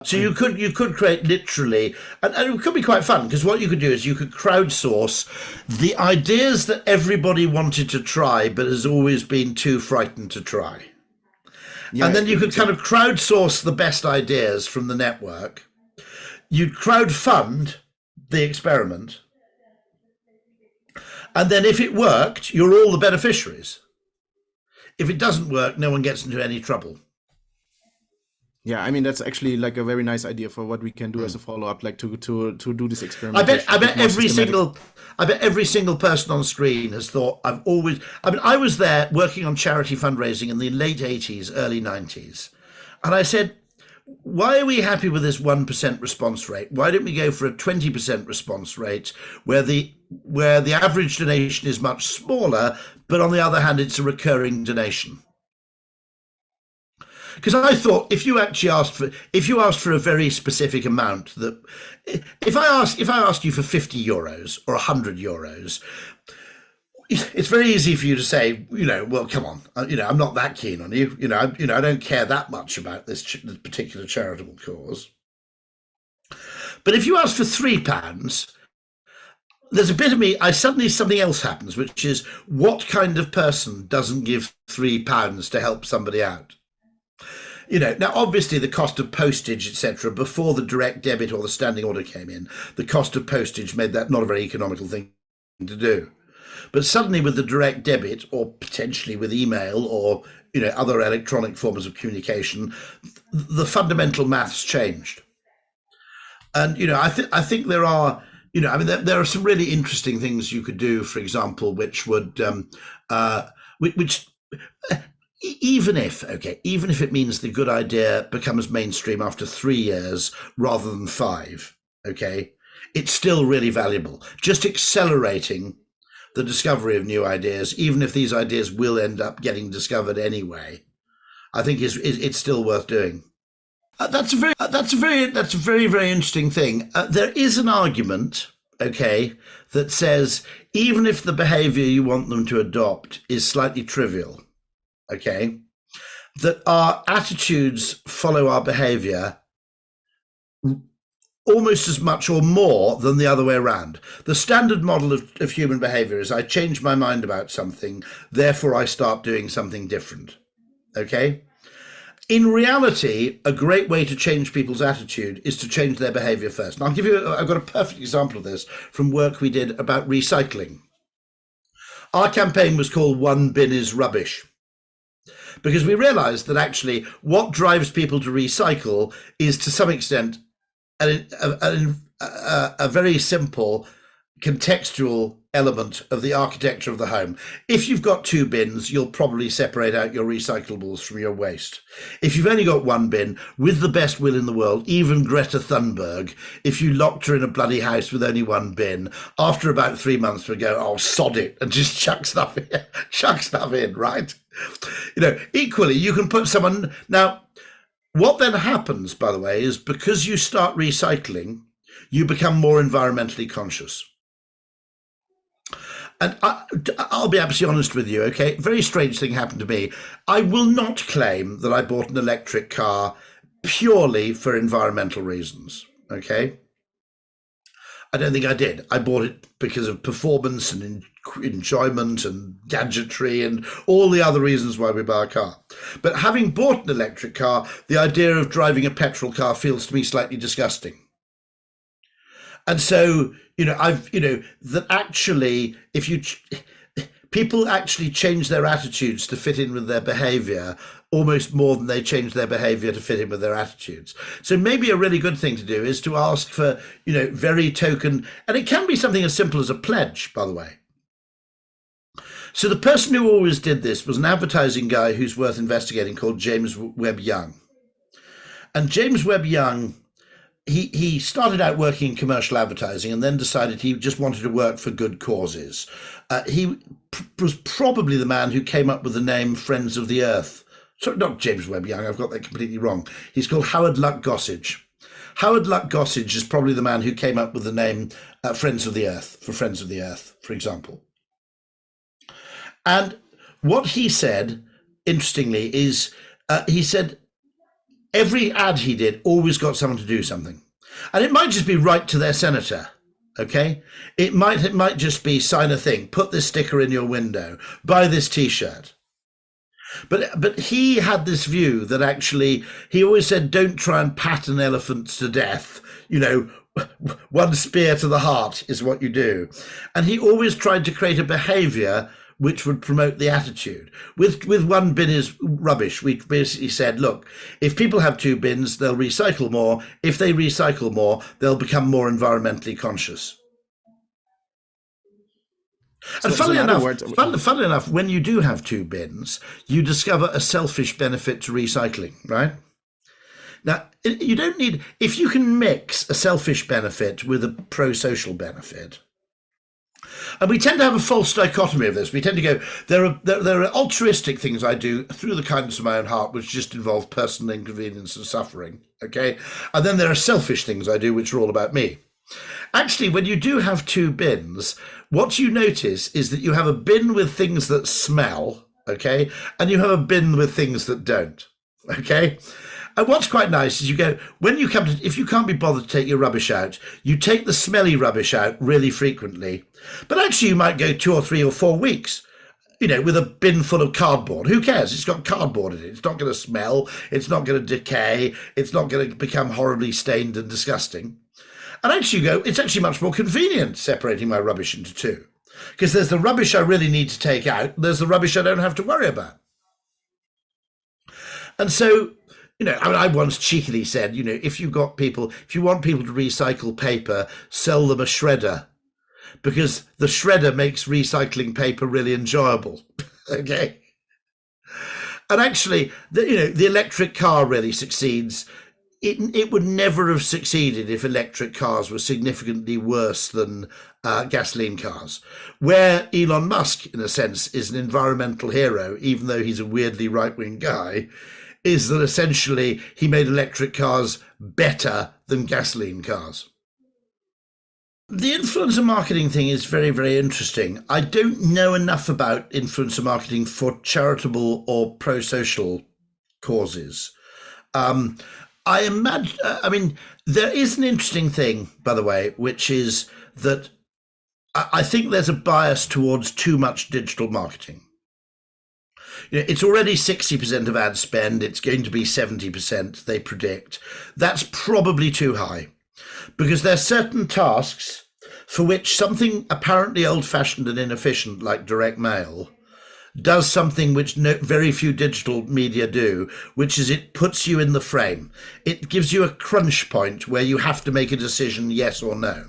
So you could create literally, and it could be quite fun because what you could do is you could crowdsource the ideas that everybody wanted to try but has always been too frightened to try. Yeah, And then you could kind of crowdsource the best ideas from the network. You'd crowdfund the experiment. And then if it worked, you're all the beneficiaries. If it doesn't work, no one gets into any trouble. Yeah, I mean that's actually like a very nice idea for what we can do as a follow-up, like to do this experiment. I bet every single person on screen has thought, I was there working on charity fundraising in the late 80s, early 90s. And I said, why are we happy with this 1% response rate? Why don't we go for a 20% response rate where the average donation is much smaller, but on the other hand, it's a recurring donation? Because I thought if you asked for a very specific amount, that if I asked you for €50 or €100, it's very easy for you to say, well, come on, I'm not that keen on you. I don't care that much about this particular charitable cause. But if you ask for £3, there's a bit of me. Suddenly something else happens, which is what kind of person doesn't give £3 to help somebody out? Now obviously the cost of postage, etc., before the direct debit or the standing order came in, the cost of postage made that not a very economical thing to do. But suddenly with the direct debit, or potentially with email or other electronic forms of communication, the fundamental maths changed. And I think there are there are some really interesting things you could do, for example, which would even if it means the good idea becomes mainstream after 3 years rather than 5, it's still really valuable. Just accelerating the discovery of new ideas, even if these ideas will end up getting discovered anyway, I think it's still worth doing. That's a very, very interesting thing. There is an argument, that says even if the behavior you want them to adopt is slightly trivial, that our attitudes follow our behavior almost as much or more than the other way around. The standard model of human behavior is I change my mind about something, therefore I start doing something different. In reality, a great way to change people's attitude is to change their behavior first. And I've got a perfect example of this from work we did about recycling. Our campaign was called One Bin is Rubbish, because we realized that actually what drives people to recycle is to some extent a very simple contextual element of the architecture of the home. If you've got 2 bins, you'll probably separate out your recyclables from your waste. If you've only got 1 bin, with the best will in the world, even Greta Thunberg, if you locked her in a bloody house with only 1 bin, after about 3 months would go, oh, sod it, and just chuck stuff in, right? Equally, you can put someone... Now, what then happens, by the way, is because you start recycling, you become more environmentally conscious. And I'll be absolutely honest with you, very strange thing happened to me. I will not claim that I bought an electric car purely for environmental reasons, I don't think I did. I bought it because of performance and enjoyment and gadgetry and all the other reasons why we buy a car. But having bought an electric car, the idea of driving a petrol car feels to me slightly disgusting. And so, that actually, people actually change their attitudes to fit in with their behavior almost more than they change their behavior to fit in with their attitudes. So maybe a really good thing to do is to ask for, very token, and it can be something as simple as a pledge, by the way. So the person who always did this was an advertising guy who's worth investigating called James Webb Young. And James Webb Young, he started out working in commercial advertising and then decided he just wanted to work for good causes. He was probably the man who came up with the name Friends of the Earth. Sorry, not James Webb Young, I've got that completely wrong. He's called Howard Luck Gossage. Howard Luck Gossage is probably the man who came up with the name Friends of the Earth, for example. And what he said, interestingly, is he said every ad he did always got someone to do something. And it might just be write to their senator, okay? It might just be sign a thing, put this sticker in your window, buy this T-shirt. But he had this view that actually, he always said, don't try and pattern elephants to death. You know, one spear to the heart is what you do. And he always tried to create a behavior which would promote the attitude. With one bin is rubbish, we basically said, look, if people have 2 bins, they'll recycle more. If they recycle more, they'll become more environmentally conscious. And funnily enough, when you do have 2 bins, you discover a selfish benefit to recycling, right? Now, you don't need, if you can mix a selfish benefit with a pro-social benefit, and we tend to have a false dichotomy of this. We tend to go, there are altruistic things I do through the kindness of my own heart, which just involve personal inconvenience and suffering, okay? And then there are selfish things I do, which are all about me. Actually, when you do have 2 bins, what you notice is that you have a bin with things that smell, okay? And you have a bin with things that don't, okay? And what's quite nice is you go, when you come to, if you can't be bothered to take your rubbish out, you take the smelly rubbish out really frequently. But actually you might go 2 or 3 or 4 weeks, you know, with a bin full of cardboard. Who cares? It's got cardboard in it. It's not going to smell. It's not going to decay. It's not going to become horribly stained and disgusting. And actually you go, it's actually much more convenient separating my rubbish into 2. Because there's the rubbish I really need to take out. There's the rubbish I don't have to worry about. And so, you know, I once cheekily said, you know, if you want people to recycle paper, sell them a shredder, because the shredder makes recycling paper really enjoyable. Okay. And actually, the electric car really succeeds. It would never have succeeded if electric cars were significantly worse than gasoline cars. Where Elon Musk, in a sense, is an environmental hero, even though he's a weirdly right-wing guy, is that essentially he made electric cars better than gasoline cars. The influencer marketing thing is very, very interesting. I don't know enough about influencer marketing for charitable or pro-social causes. I imagine, I mean, there is an interesting thing, by the way, which is that I think there's a bias towards too much digital marketing. You know, it's already 60% of ad spend. It's going to be 70%, they predict. That's probably too high because there are certain tasks for which something apparently old-fashioned and inefficient like direct mail does something which very few digital media do, which is it puts you in the frame. It gives you a crunch point where you have to make a decision, yes or no.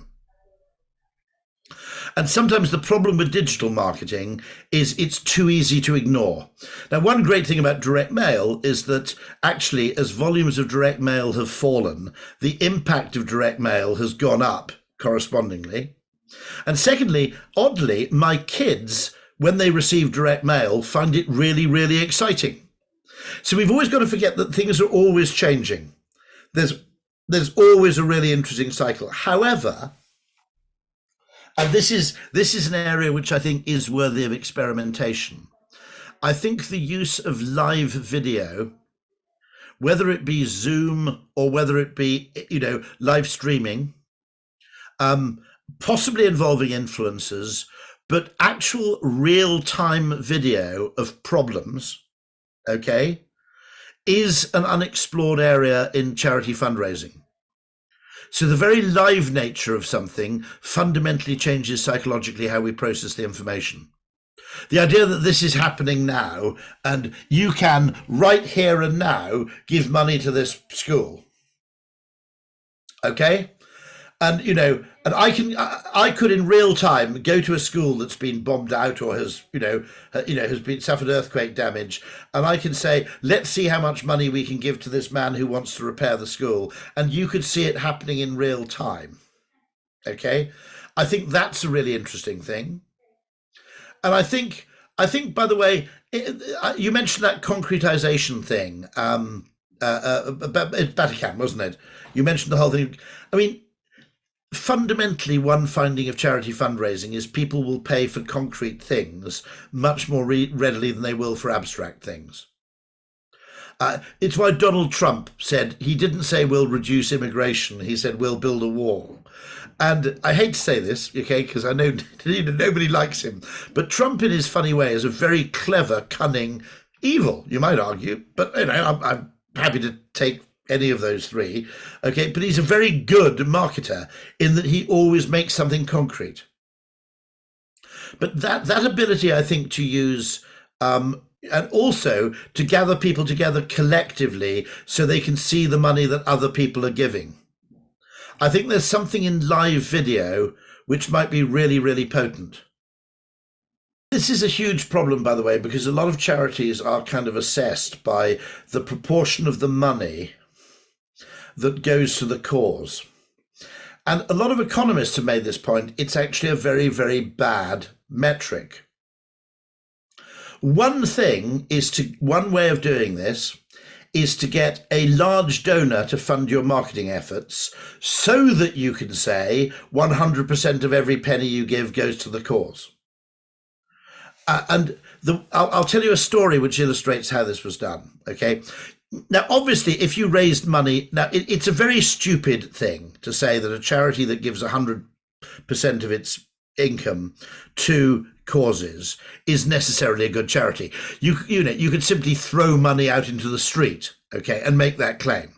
And sometimes the problem with digital marketing is it's too easy to ignore. Now, one great thing about direct mail is that actually, as volumes of direct mail have fallen, the impact of direct mail has gone up correspondingly. And secondly, oddly, my kids, when they receive direct mail, find it really, really exciting. So we've always got to forget that things are always changing. There's always a really interesting cycle. However, and this is an area which I think is worthy of experimentation. I think the use of live video, whether it be Zoom or whether it be, you know, live streaming, possibly involving influencers, but actual real-time video of problems, okay, is an unexplored area in charity fundraising. So the very live nature of something fundamentally changes psychologically how we process the information. The idea that this is happening now and you can right here and now give money to this school, okay? And and I could in real time go to a school that's been bombed out or has has been suffered earthquake damage, and I can say, let's see how much money we can give to this man who wants to repair the school, and you could see it happening in real time. Okay, I think that's a really interesting thing. And by the way, you mentioned that concretization thing, about Vatican, wasn't it? You mentioned the whole thing. I mean, fundamentally, one finding of charity fundraising is people will pay for concrete things much more readily than they will for abstract things. It's why Donald Trump said, he didn't say we'll reduce immigration, he said we'll build a wall. And I hate to say this, okay, because I know nobody likes him, but Trump in his funny way is a very clever, cunning, evil, you might argue, but I'm happy to take any of those three, okay, but he's a very good marketer in that he always makes something concrete. But that ability, I think, to use and also to gather people together collectively so they can see the money that other people are giving. I think there's something in live video which might be really, really potent. This is a huge problem, by the way, because a lot of charities are kind of assessed by the proportion of the money that goes to the cause. And a lot of economists have made this point. It's actually a very, very bad metric. One way of doing this is to get a large donor to fund your marketing efforts so that you can say 100% of every penny you give goes to the cause. I'll tell you a story which illustrates how this was done, okay? Now, obviously, if you raised money, now it's a very stupid thing to say that a charity that gives 100% of its income to causes is necessarily a good charity. You could simply throw money out into the street, okay, and make that claim.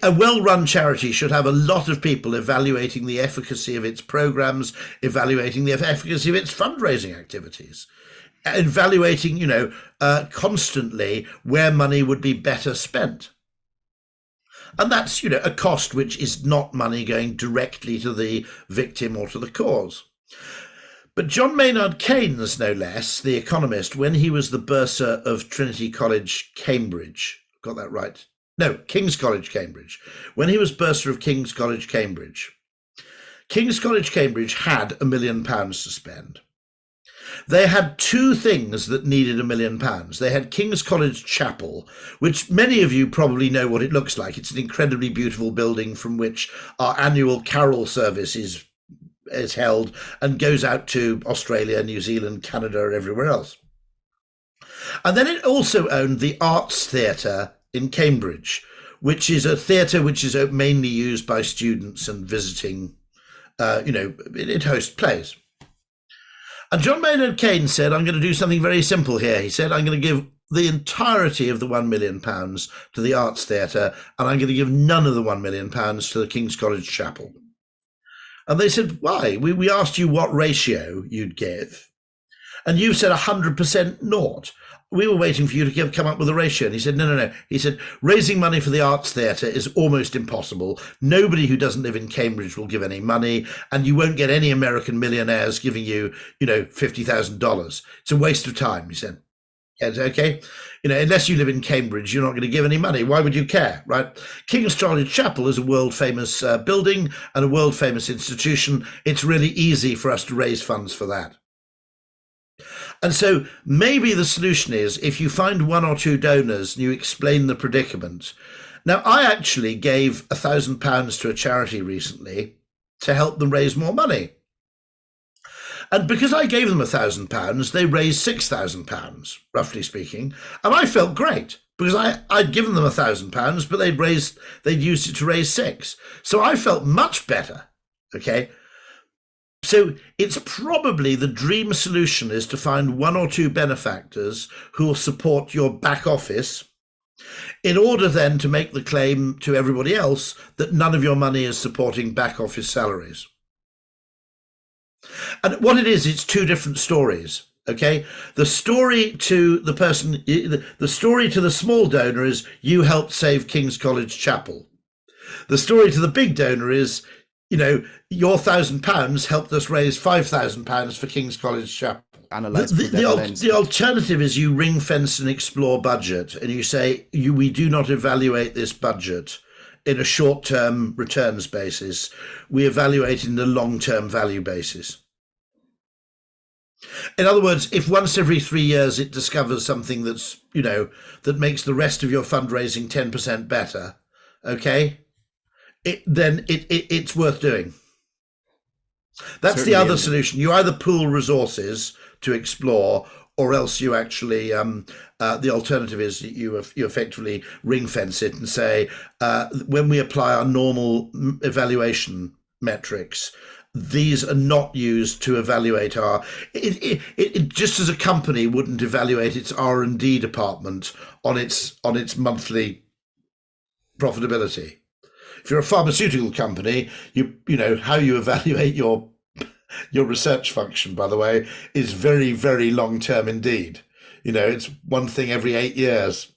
A well-run charity should have a lot of people evaluating the efficacy of its programs, evaluating the efficacy of its fundraising activities, evaluating, constantly where money would be better spent. And that's, a cost which is not money going directly to the victim or to the cause. But John Maynard Keynes, no less, the economist, when he was the bursar of Trinity College, Cambridge, got that right? No, King's College, Cambridge. When he was bursar of King's College, Cambridge had £1 million to spend. They had two things that needed £1 million. They had King's College Chapel, which many of you probably know what it looks like. It's an incredibly beautiful building from which our annual carol service is held and goes out to Australia, New Zealand, Canada, and everywhere else. And then it also owned the Arts Theatre in Cambridge, which is a theatre which is mainly used by students and visiting, it hosts plays. And John Maynard Keynes said, I'm going to do something very simple here. He said, I'm going to give the entirety of the £1 million to the Arts Theatre, and I'm going to give none of the £1 million to the King's College Chapel. And they said, why? We asked you what ratio you'd give, and you said 100% naught. We were waiting for you to come up with a ratio. And he said, no. He said, raising money for the Arts Theatre is almost impossible. Nobody who doesn't live in Cambridge will give any money, and you won't get any American millionaires giving you, $50,000. It's a waste of time, he said. Yes, okay. Unless you live in Cambridge, you're not going to give any money. Why would you care, right? King's College Chapel is a world famous building and a world famous institution. It's really easy for us to raise funds for that. And so maybe the solution is if you find one or two donors and you explain the predicament. Now, I actually gave £1,000 to a charity recently to help them raise more money. And because I gave them £1,000, they raised £6,000, roughly speaking. And I felt great because I'd given them £1,000, but they'd used it to raise £6,000. So I felt much better, okay? So it's probably the dream solution is to find one or two benefactors who will support your back office in order then to make the claim to everybody else that none of your money is supporting back office salaries. And what it is, it's two different stories, okay? The story to the person, the story to the small donor is you helped save King's College Chapel. The story to the big donor is your £1,000 helped us raise £5,000 for King's College Chapel. Analyze through that lens. The alternative is you ring fence and explore budget, and you say we do not evaluate this budget in a short-term returns basis. We evaluate in the long-term value basis. In other words, if once every 3 years it discovers something that's, that makes the rest of your fundraising 10% better, okay, then it's worth doing. That's certainly the other solution. You either pool resources to explore, or else you actually, the alternative is that you effectively ring fence it and say, when we apply our normal evaluation metrics, these are not used to evaluate it just as a company wouldn't evaluate its R&D department on its monthly profitability. If you're a pharmaceutical company, you know how you evaluate your research function, by the way, is very, very long term indeed. It's one thing every 8 years.